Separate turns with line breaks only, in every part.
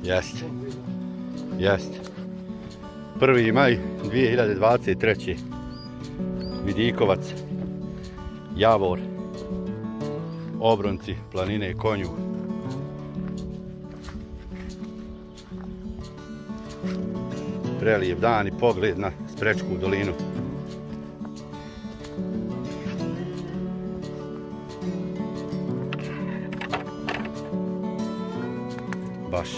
Jeste. Jeste. 1. maj 2023. Vidikovac, Javor, Obronci, planine Konju. Prelijep dan i pogled na Sprečku dolinu. Baš.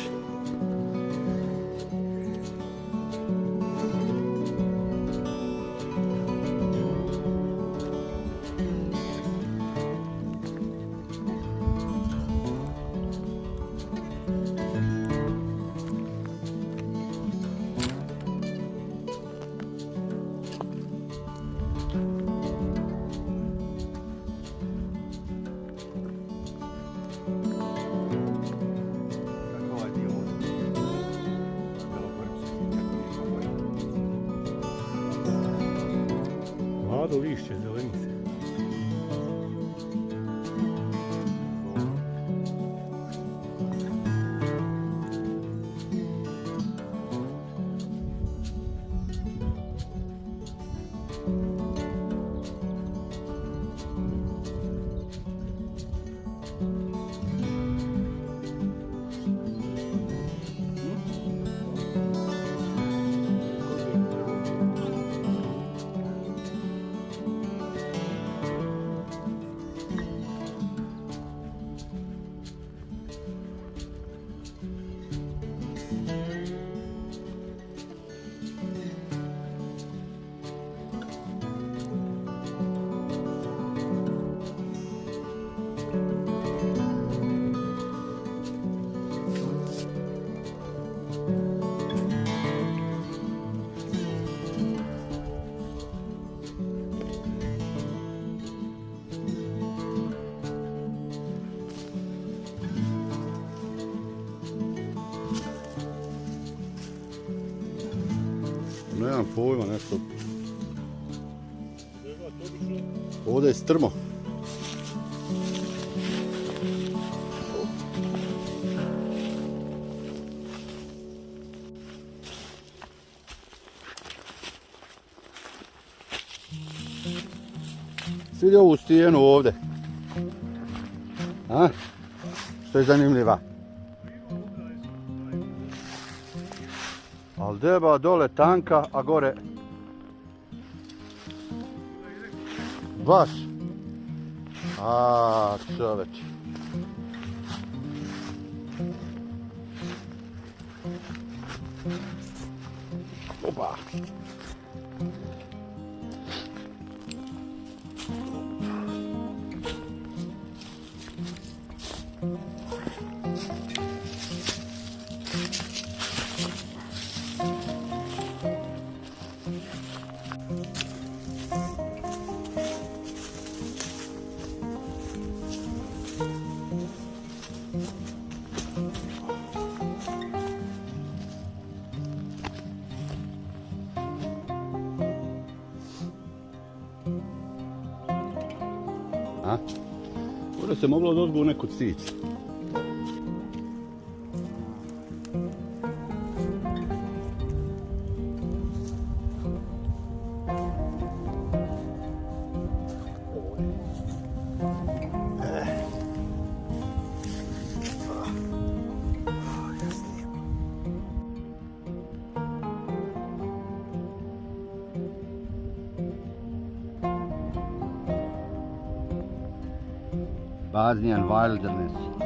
Mlado lišće, zelenice.
Nemam pojma, nešto. Ovdje je strmo. Vidi ovu stijenu ovdje. A? Što je zanimljiva. Ali deba dole tanka, a gore baš. A čoveč. Opa. A? Ovdje se moglo dozgu nekud stići. Bosnian wilderness.